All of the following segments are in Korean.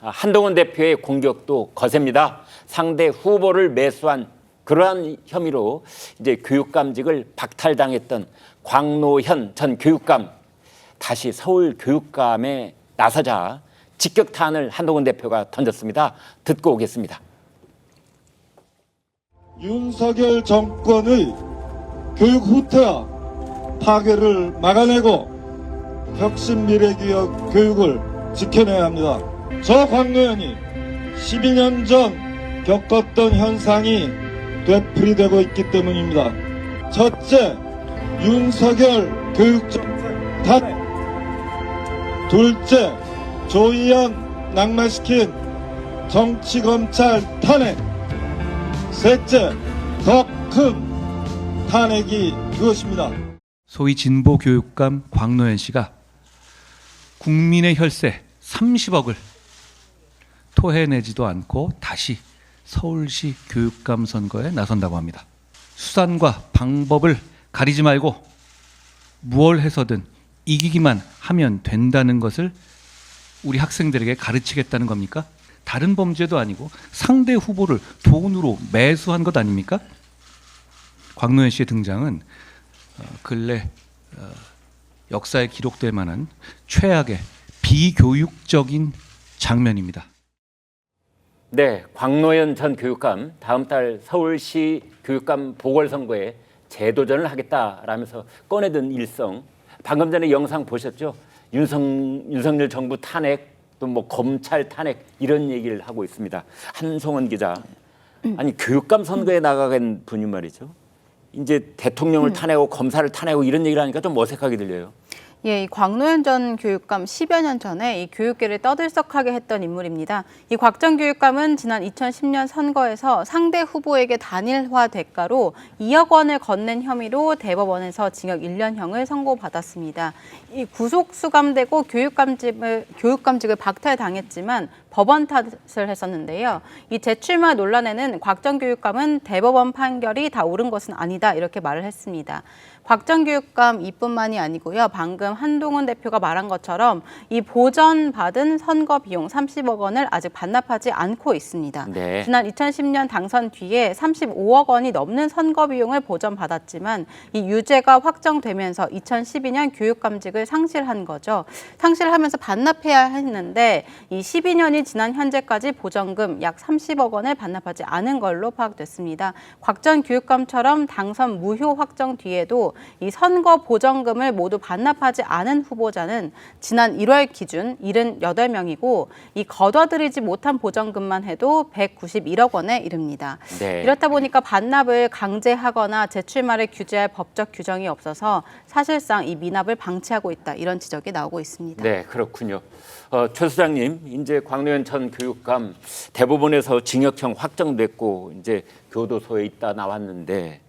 한동훈 대표의 공격도 거셉니다. 상대 후보를 매수한 그러한 혐의로 이제 교육감직을 박탈당했던 광노현 전 교육감 다시 서울 교육감에 나서자 직격탄을 한동훈 대표가 던졌습니다. 듣고 오겠습니다. 윤석열 정권의 교육 후퇴와 파괴를 막아내고 혁신 미래기업 교육을 지켜내야 합니다. 저 광노현이 12년 전 겪었던 현상이 되풀이되고 있기 때문입니다. 첫째, 윤석열 교육정책 탄핵. 둘째, 조희연 낙마시킨 정치검찰 탄핵. 셋째, 더 큰 탄핵이 그것입니다. 소위 진보교육감 광노현 씨가 국민의 혈세 30억을 토해내지도 않고 다시 서울시 교육감 선거에 나선다고 합니다. 수단과 방법을 가리지 말고 무얼 해서든 이기기만 하면 된다는 것을 우리 학생들에게 가르치겠다는 겁니까? 다른 범죄도 아니고 상대 후보를 돈으로 매수한 것 아닙니까? 광노현 씨의 등장은 근래 역사에 기록될 만한 최악의 비교육적인 장면입니다. 네, 광노현 전 교육감 다음 달 서울시 교육감 보궐선거에 재도전을 하겠다라면서 꺼내든 일성. 방금 전에 영상 보셨죠? 윤석열 정부 탄핵 또 뭐 검찰 탄핵 이런 얘기를 하고 있습니다. 한송원 기자, 아니 교육감 선거에 나가는 분이 말이죠. 이제 대통령을 탄핵하고 검사를 탄핵하고 이런 얘기를 하니까 좀 어색하게 들려요. 예, 이 광노현 전 교육감 10여 년 전에 이 교육계를 떠들썩하게 했던 인물입니다. 이 곽 전 교육감은 지난 2010년 선거에서 상대 후보에게 단일화 대가로 2억 원을 건넨 혐의로 대법원에서 징역 1년형을 선고받았습니다. 이 구속 수감되고 교육감직을 박탈당했지만 법원 탓을 했었는데요. 이 재출마 논란에는 곽 전 교육감은 대법원 판결이 다 옳은 것은 아니다 이렇게 말을 했습니다. 곽 전 교육감 이뿐만이 아니고요. 방금 한동훈 대표가 말한 것처럼 이 보전받은 선거 비용 30억 원을 아직 반납하지 않고 있습니다. 네. 지난 2010년 당선 뒤에 35억 원이 넘는 선거 비용을 보전받았지만 이 유죄가 확정되면서 2012년 교육감직을 상실한 거죠. 상실하면서 반납해야 했는데 이 12년이 지난 현재까지 보전금 약 30억 원을 반납하지 않은 걸로 파악됐습니다. 곽 전 교육감처럼 당선 무효 확정 뒤에도 이 선거 보전금을 모두 반납하지 않은 후보자는 지난 1월 기준 78명이고 이 거둬들이지 못한 보전금만 해도 191억 원에 이릅니다. 네. 이렇다 보니까 반납을 강제하거나 재출마를 규제할 법적 규정이 없어서 사실상 이 미납을 방치하고 있다 이런 지적이 나오고 있습니다. 네, 그렇군요. 최 소장님, 이제 광노현 전 교육감 대법원에서 징역형 확정됐고 이제 교도소에 있다 나왔는데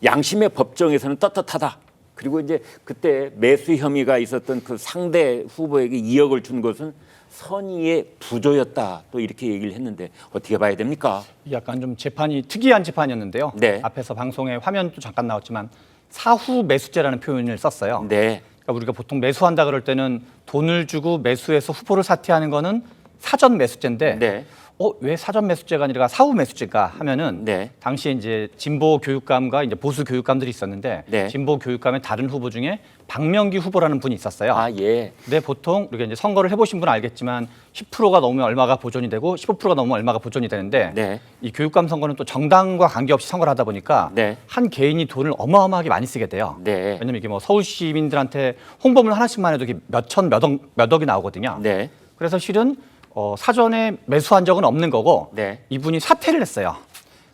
양심의 법정에서는 떳떳하다. 그리고 이제 그때 매수 혐의가 있었던 그 상대 후보에게 2억을 준 것은 선의의 부조였다. 또 이렇게 얘기를 했는데 어떻게 봐야 됩니까? 약간 좀 재판이 특이한 재판이었는데요. 네. 앞에서 방송에 화면도 잠깐 나왔지만 사후 매수죄라는 표현을 썼어요. 네. 그러니까 우리가 보통 매수한다 그럴 때는 돈을 주고 매수해서 후보를 사퇴하는 거는 사전 매수죄인데 네. 왜 사전 매수죄가 아니라 사후 매수죄가 하면은 네. 당시에 이제 진보 교육감과 이제 보수 교육감들이 있었는데 네. 진보 교육감의 다른 후보 중에 박명기 후보라는 분이 있었어요. 아, 예. 근데 보통 우리가 이제 선거를 해보신 분은 알겠지만 10%가 넘으면 얼마가 보존이 되고 15%가 넘으면 얼마가 보존이 되는데 네. 이 교육감 선거는 또 정당과 관계없이 선거를 하다 보니까 네. 한 개인이 돈을 어마어마하게 많이 쓰게 돼요. 네. 왜냐면 이게 뭐 서울 시민들한테 홍보물 하나씩만 해도 이게 몇 억이 나오거든요. 네. 그래서 실은 사전에 매수한 적은 없는 거고 네. 이분이 사퇴를 했어요.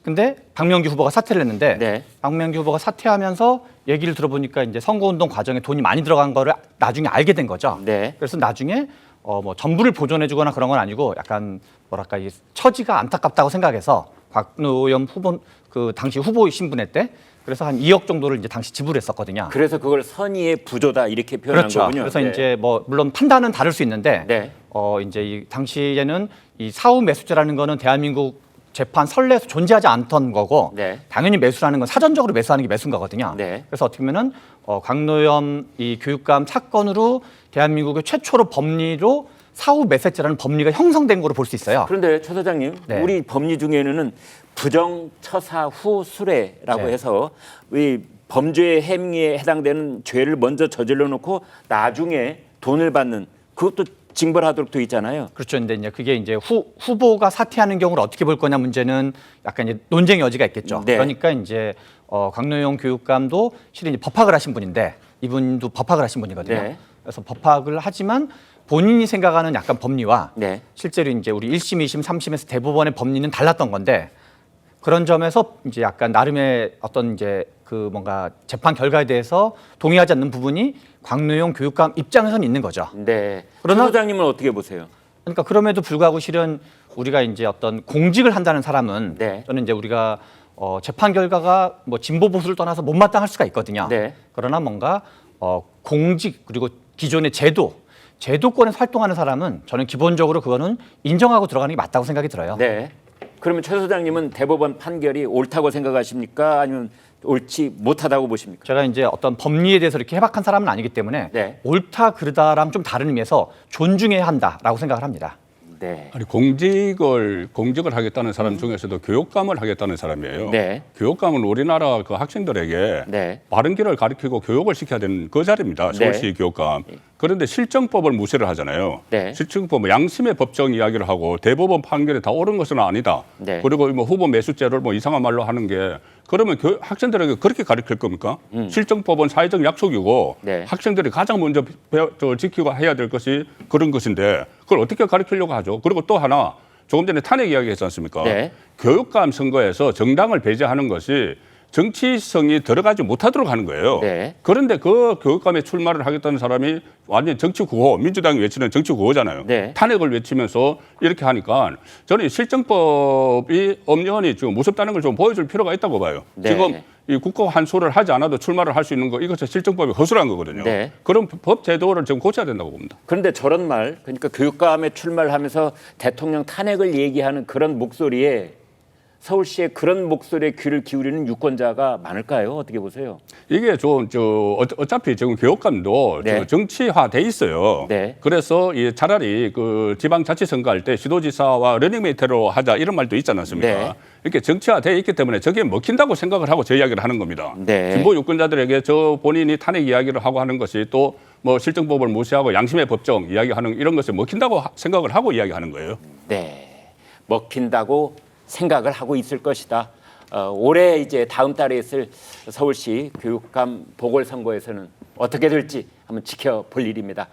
근데 박명기 후보가 사퇴를 했는데 네. 박명기 후보가 사퇴하면서 얘기를 들어보니까 이제 선거운동 과정에 돈이 많이 들어간 거를 나중에 알게 된 거죠. 네. 그래서 나중에 뭐 전부를 보존해주거나 그런 건 아니고 약간 뭐랄까 이 처지가 안타깝다고 생각해서 곽노현 후보 그 당시 후보 신분회 때 그래서 한 2억 정도를 이제 당시 지불했었거든요. 그래서 그걸 선의의 부조다 이렇게 표현한 그렇죠. 거군요. 그래서 네. 이제 뭐 물론 판단은 다를 수 있는데 네. 이제 이 당시에는 이 사후 매수죄라는 거는 대한민국 재판 선례에서 존재하지 않던 거고 네. 당연히 매수라는 건 사전적으로 매수하는 게 매수인 거거든요. 네. 그래서 어떻게 보면은 광노현 이 교육감 사건으로 대한민국의 최초로 법리로 사후 매세죄라는 법리가 형성된 거로 볼 수 있어요. 그런데 최 소장님, 네. 우리 법리 중에는 부정처사 후 수뢰라고 네. 해서 이 범죄의 행위에 해당되는 죄를 먼저 저질러 놓고 나중에 돈을 받는 그것도 징벌하도록 돼 있잖아요. 그렇죠. 근데 이제 그게 이제 후보가 사퇴하는 경우를 어떻게 볼 거냐 문제는 약간 이제 논쟁의 여지가 있겠죠. 네. 그러니까 이제 광노영 교육감도 실은 이제 법학을 하신 분인데 이분도 법학을 하신 분이거든요. 네. 그래서 법학을 하지만 본인이 생각하는 약간 법리와 네. 실제로 이제 우리 1심, 2심, 3심에서 대법원의 법리는 달랐던 건데 그런 점에서 이제 약간 나름의 어떤 이제 그 뭔가 재판 결과에 대해서 동의하지 않는 부분이 광노영 교육감 입장에서는 있는 거죠. 네. 그러나- 최 소장님은 어떻게 보세요? 그러니까 그럼에도 불구하고 실은 우리가 이제 어떤 공직을 한다는 사람은 네. 저는 이제 우리가 재판 결과가 뭐 진보 보수를 떠나서 못마땅할 수가 있거든요. 네. 그러나 뭔가 공직 그리고 기존의 제도권에서 활동하는 사람은 저는 기본적으로 그거는 인정하고 들어가는 게 맞다고 생각이 들어요. 네. 그러면 최 소장님은 대법원 판결이 옳다고 생각하십니까? 아니면 옳지 못하다고 보십니까? 제가 이제 어떤 법리에 대해서 이렇게 해박한 사람은 아니기 때문에 네. 옳다 그르다랑 좀 다른 의미에서 존중해야 한다라고 생각을 합니다. 네. 아니 공직을 하겠다는 사람 중에서도 교육감을 하겠다는 사람이에요. 네. 교육감은 우리나라 그 학생들에게 네. 바른 길을 가르치고 교육을 시켜야 되는 그 자리입니다. 서울시 네. 교육감. 그런데 실정법을 무시를 하잖아요. 네. 실정법 양심의 법정 이야기를 하고 대법원 판결이 다 옳은 것은 아니다. 네. 그리고 뭐 후보 매수죄를 뭐 이상한 말로 하는 게 그러면 학생들에게 그렇게 가르칠 겁니까? 실정법은 사회적 약속이고 네. 학생들이 가장 먼저 지키고 해야 될 것이 그런 것인데 그걸 어떻게 가르치려고 하죠? 그리고 또 하나 조금 전에 탄핵 이야기했지 않습니까? 네. 교육감 선거에서 정당을 배제하는 것이 정치성이 들어가지 못하도록 하는 거예요. 네. 그런데 그 교육감에 출마를 하겠다는 사람이 완전 정치 구호, 민주당이 외치는 정치 구호잖아요. 네. 탄핵을 외치면서 이렇게 하니까 저는 이 실정법이 엄연히 지금 무섭다는 걸 좀 보여줄 필요가 있다고 봐요. 네. 지금 이 국고 한수를 하지 않아도 출마를 할 수 있는 거 이것은 실정법이 허술한 거거든요. 네. 그런 법 제도를 지금 고쳐야 된다고 봅니다. 그런데 저런 말, 그러니까 교육감에 출마를 하면서 대통령 탄핵을 얘기하는 그런 목소리에 서울시에 그런 목소리에 귀를 기울이는 유권자가 많을까요? 어떻게 보세요? 이게 어차피 지금 교육감도 네. 정치화돼 있어요. 네. 그래서 차라리 그 지방자치선거 할 때 시도지사와 러닝메이트로 하자 이런 말도 있지 않습니까? 네. 이렇게 정치화돼 있기 때문에 저게 먹힌다고 생각을 하고 저 이야기를 하는 겁니다. 네. 진보 유권자들에게 저 본인이 탄핵 이야기를 하고 하는 것이 또 뭐 실정법을 무시하고 양심의 법정 이야기하는 이런 것이 먹힌다고 생각을 하고 이야기하는 거예요. 네, 먹힌다고 생각을 하고 있을 것이다. 올해 이제 다음 달에 있을 서울시 교육감 보궐선거에서는 어떻게 될지 한번 지켜볼 일입니다.